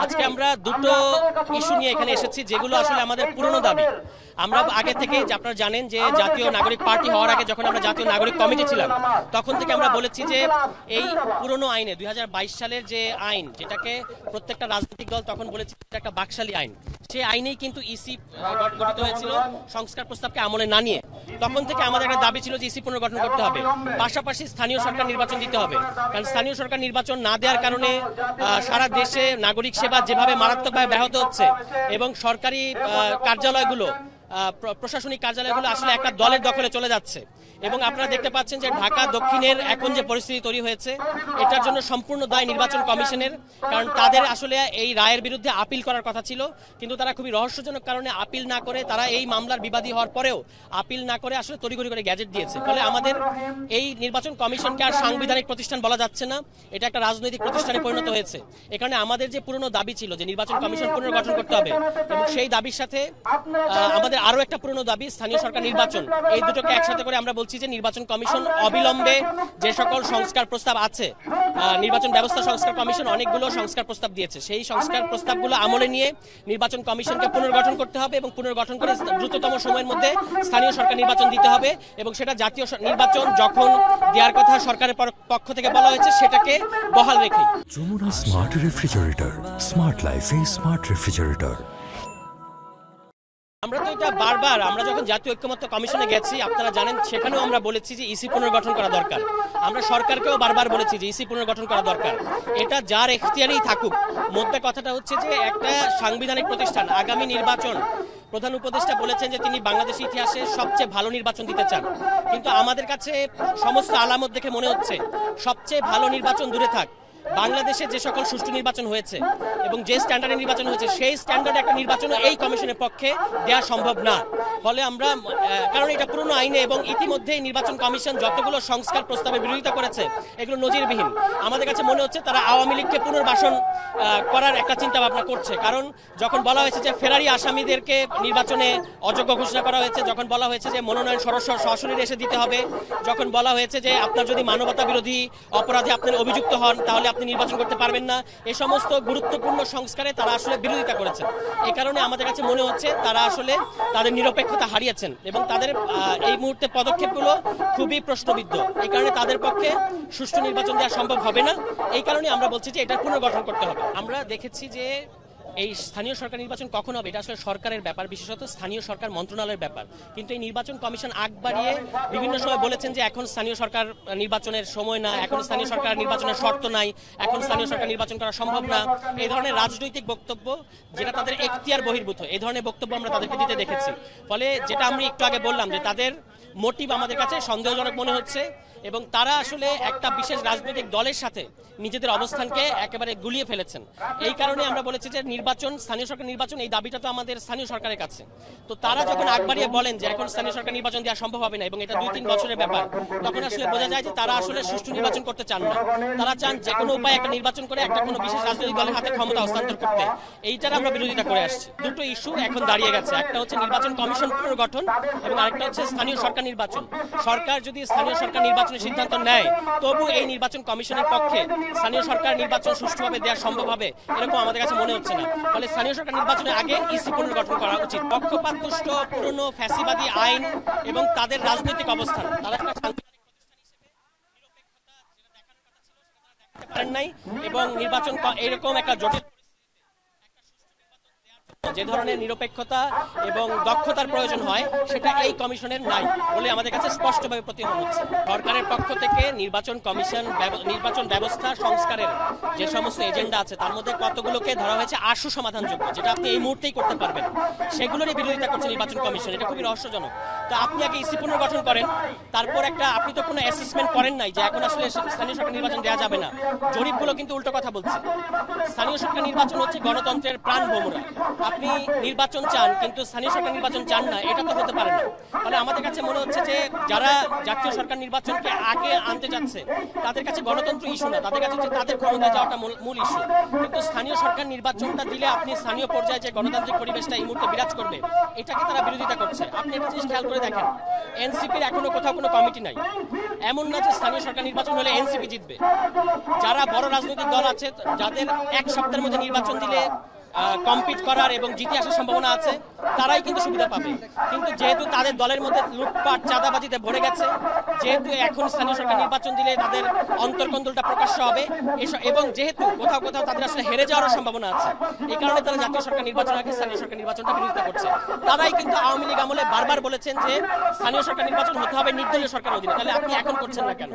আজকে আমরা দুটো ইস্যু নিয়ে এখানে এসেছি যেগুলো আসলে আমাদের পুরনো দাবি। আমরা আগে থেকে আপনারা জানেন যে জাতীয় নাগরিক পার্টি হওয়ার আগে যখন আমরা জাতীয় নাগরিক কমিটি ছিলাম তখন থেকে আমরা বলেছি যে এই পুরনো আইনে 2022 সালের যে আইন, যেটাকে প্রত্যেকটা রাজনৈতিক দল তখন বলেছে এটা একটা বাকশালী আইন, সেই আইনেই কিন্তু ইসি গঠিত হয়েছিল সংস্কার প্রস্তাবকে আমলে না নিয়ে। তখন থেকে আমাদের একটা দাবি ছিল যে ইসি পুনর্গঠন করতে হবে, পাশাপাশি স্থানীয় সরকার নির্বাচন দিতে হবে। কারণ স্থানীয় সরকার নির্বাচন না দেওয়ার কারণে সারা দেশে নাগরিক সেবা যেভাবে মারাত্মকভাবে ব্যাহত হচ্ছে এবং সরকারি কার্যালয়গুলো, প্রশাসনিক কার্যালয়গুলো আসলে একটা দলের দখলে চলে যাচ্ছে। এবং আপনারা দেখতে পাচ্ছেন যে ঢাকা দক্ষিণের এখন যে পরিস্থিতি তৈরি হয়েছে এটার জন্য সম্পূর্ণ দায় নির্বাচন কমিশনের। কারণ তাদের আসলে এই রায়ের বিরুদ্ধে আপিল করার কথা ছিল, কিন্তু তারা খুবই রহস্যজনক কারণে আপিল না করে, তারা এই মামলার বিবাদী হওয়ার পরেও আপিল না করে আসলে তড়িঘড়ি করে গ্যাজেট দিয়েছে। ফলে আমাদের এই নির্বাচন কমিশনকে আর সাংবিধানিক প্রতিষ্ঠান বলা যাচ্ছে না, এটা একটা রাজনৈতিক প্রতিষ্ঠানে পরিণত হয়েছে। এখানে আমাদের যে পুরনো দাবি ছিল যে নির্বাচন কমিশন পুনর্গঠন করতে হবে, এবং সেই দাবির সাথে আমাদের আরো একটা পুরনো দাবি স্থানীয় সরকার নির্বাচন, এই দুটোকে একসাথে করে আমরা বলছি যে নির্বাচন কমিশন অবিলম্বে যে সকল সংস্কার প্রস্তাব আছে, নির্বাচন ব্যবস্থা সংস্কার কমিশন অনেকগুলো সংস্কার প্রস্তাব দিয়েছে, সেই সংস্কার প্রস্তাবগুলো আমলে নিয়ে নির্বাচন কমিশনকে পুনর্গঠন করতে হবে এবং পুনর্গঠন করে দ্রুততম সময়ের মধ্যে স্থানীয় সরকার নির্বাচন দিতে হবে। এবং সেটা জাতীয় নির্বাচন যখন দেওয়ার কথা সরকারের পক্ষ থেকে বলা হয়েছে সেটাকে বহাল রেখে। যমুনা স্মার্ট রেফ্রিজারেটর, স্মার্ট লাইফে স্মার্ট রেফ্রিজারেটর। আমরা তো এটা বারবার, আমরা যখন জাতীয় ঐক্যমত্য কমিশনে গেছি আপনারা জানেন সেখানেও আমরা বলেছি যে ইসি পুনর্গঠন করা দরকার। আমরা সরকারকেও বারবার বলেছি যে ইসি পুনর্গঠন করা দরকার, এটা যার এখতিয়ারেই থাকুক। মধ্যে কথাটা হচ্ছে যে একটা সাংবিধানিক প্রতিষ্ঠান, আগামী নির্বাচন, প্রধান উপদেষ্টা বলেছেন যে তিনি বাংলাদেশের ইতিহাসে সবচেয়ে ভালো নির্বাচন দিতে চান, কিন্তু আমাদের কাছে সমস্ত আলামত দেখে মনে হচ্ছে সবচেয়ে ভালো নির্বাচন দূরে থাক, বাংলাদেশে যে সকল সুষ্ঠু নির্বাচন হয়েছে এবং যে স্ট্যান্ডার্ডের নির্বাচন হয়েছে সেই স্ট্যান্ডার্ডে একটা নির্বাচন এই কমিশনের পক্ষে দেওয়া সম্ভব না। ফলে আমরা, কারণ এটা পুরনো আইনে এবং ইতিমধ্যেই নির্বাচন কমিশন যতগুলো সংস্কার প্রস্তাবের বিরোধিতা করেছে এগুলো নজিরবিহীন। আমাদের কাছে মনে হচ্ছে তারা আওয়ামী লীগকে পুনর্বাসন করার একটা চিন্তা ভাবনা করছে। কারণ যখন বলা হয়েছে যে ফেরারি আসামিদেরকে নির্বাচনে অযোগ্য ঘোষণা করা হয়েছে, যখন বলা হয়েছে যে মনোনয়ন সরাসরি এসে দিতে হবে, যখন বলা হয়েছে যে আপনার যদি মানবতা বিরোধী অপরাধে আপনি অভিযুক্ত হন তাহলে আপনি নির্বাচন করতে পারবেন না, এই সমস্ত গুরুত্বপূর্ণ সংস্কারে তারা আসলে বিরোধিতা করেছেন। এই কারণে আমাদের কাছে মনে হচ্ছে তারা আসলে তাদের নিরপেক্ষতা হারিয়েছেন এবং তাদের এই মুহূর্তে পদক্ষেপগুলো খুবই প্রশ্নবিদ্ধ। এই কারণে তাদের পক্ষে সুষ্ঠু নির্বাচন দেওয়া সম্ভব হবে না। এই কারণে আমরা বলছি যে এটা পুনর্গঠন করতে হবে। আমরা দেখেছি যে এই স্থানীয় সরকার নির্বাচন কখন হবে এটা আসলে সরকারের ব্যাপার, বিশেষত স্থানীয় সরকার মন্ত্রণালয়ের ব্যাপার। কিন্তু এই নির্বাচন কমিশন আগ বাড়িয়ে বিভিন্ন সময় বলেছেন যে এখন স্থানীয় সরকার নির্বাচনের সময় না, এখন স্থানীয় সরকার নির্বাচনের শর্ত নাই, এখন স্থানীয় সরকার নির্বাচন করা সম্ভব না। এই ধরনের রাজনৈতিক বক্তব্য যেটা তাদের এখতিয়ার বহির্ভূত, এই ধরনের বক্তব্য আমরা তাদেরকে দিতে দেখেছি। ফলে যেটা আমি একটু আগে বললাম যে তাদের মোটিভ আমাদের কাছে সন্দেহজনক মনে হচ্ছে এবং তারা আসলে একটা বিশেষ রাজনৈতিক দলের সাথে নিজেদের অবস্থানকে একেবারে গুলিয়ে ফেলেছেন। এই কারণে আমরা বলেছি যে নির্বাচন, স্থানীয় সরকার নির্বাচন, এই দাবিটা তো আমাদের স্থানীয় সরকারের কাছে। তো তারা যখন আগ বাড়িয়ে বলেন যে এখন স্থানীয় সরকার নির্বাচন দেওয়া সম্ভব হবে না এবং এটা 2-3 বছরের ব্যাপার, তখন আসলে বোঝা যায় যে তারা আসলে সুষ্ঠু নির্বাচন করতে চান না। তারা চান যে কোনো উপায়ে একটা নির্বাচন করে একটা কোনো বিশেষ রাজনৈতিক দলের হাতে ক্ষমতা হস্তান্তর করতে। এইটার আমরা বিরোধিতা করে আসছি। দুটো ইস্যু এখন দাঁড়িয়ে গেছে, একটা হচ্ছে নির্বাচন কমিশন পুনর্গঠন এবং আরেকটা হচ্ছে স্থানীয় সরকার নির্বাচন। সরকার যদি স্থানীয় সরকার নির্বাচনের সিদ্ধান্ত নেয় তবু এই নির্বাচন কমিশনের পক্ষে স্থানীয় সরকার নির্বাচন সুষ্ঠুভাবে দেওয়া সম্ভব হবে এরকম আমাদের কাছে মনে হচ্ছে না। ফলে স্থানীয় সরকার নির্বাচনের আগে ইসি পুনর্গঠন করা উচিত। পক্ষপাতদুষ্ট পুরনো ফ্যাসিবাদী আইন এবং তাদের রাজনৈতিক অবস্থান, তারা পারেন নাই এবং নির্বাচন এরকম একটা জটিল যে ধরনের নিরপেক্ষতা এবং দক্ষতার প্রয়োজন হয় সেটা এই কমিশনের নাই বলে আমাদের কাছে স্পষ্টভাবে প্রতীয়মান হচ্ছে। সরকারের পক্ষ থেকে নির্বাচন কমিশন, নির্বাচন ব্যবস্থা সংস্কারের যে সমস্ত এজেন্ডা আছে তার মধ্যে কতগুলোকে ধরা হয়েছে আশু সমাধানযোগ্য, যেটা আপনি এই মুহূর্তেই করতে পারবেন, সেগুলোরই বিরোধিতা করছে নির্বাচন কমিশন। এটা খুবই রহস্যজনক। তো আপনি আগে ইসি পুনর্গঠন করেন, তারপর আপনি তো কোনো অ্যাসেসমেন্ট করেন নাই যে এখন আসলে স্থানীয় সরকার নির্বাচন দেওয়া যাবে না। জরিপগুলো কিন্তু উল্টো কথা বলছে। স্থানীয় সরকার নির্বাচন হচ্ছে গণতন্ত্রের প্রাণ ভোমরা। আপনি নির্বাচন চান কিন্তু স্থানীয় সরকার নির্বাচন চান না, এটা তো হতে পারে না। ফলে আমাদের কাছে মনে হচ্ছে যে যারা জাতীয় সরকার নির্বাচনকে আগে আনতে যাচ্ছে তাদের কাছে গণতন্ত্র ইস্যু না, তাদের কাছে হচ্ছে তাদের ক্ষমতা যাওয়াটা মূল ইস্যু। কিন্তু স্থানীয় সরকার নির্বাচনটা দিলে আপনি স্থানীয় পর্যায়ে যে গণতান্ত্রিক পরিবেশটা এই মুহূর্তে বিরাজ করবে, এটাকে তারা বিরোধিতা করছে। আপনি একটা জিনিস খেয়াল করে দেখেন, এনসিপির এখনো কোথাও কোনো কমিটি নাই। এমন না যে স্থানীয় সরকার নির্বাচন হলে এনসিপি জিতবে। যারা বড় রাজনৈতিক দল আছে যাদের এক সপ্তাহের মধ্যে নির্বাচন দিলে কম্পিট করার এবং জিতে আসার সম্ভাবনা আছে, তারাই কিন্তু সুবিধা পাবে। কিন্তু যেহেতু তাদের দলের মধ্যে লুটপাট চাঁদাবাজিতে ভরে গেছে, যেহেতু এখন স্থানীয় সরকার নির্বাচন দিলে তাদের অন্তর্কন্দলটা প্রকাশ্য হবে, এবং যেহেতু কোথাও কোথাও তাদের আসলে হেরে যাওয়ার সম্ভাবনা আছে, এই কারণে তারা জাতীয় সরকার নির্বাচন আগে স্থানীয় সরকার নির্বাচনটা বিরোধিতা করছে। তারাই কিন্তু আওয়ামী লীগ আমলে বারবার বলেছেন যে স্থানীয় সরকার নির্বাচন হতে হবে নির্দলীয় সরকারের অধীনে। তাহলে আপনি এখন করছেন না কেন?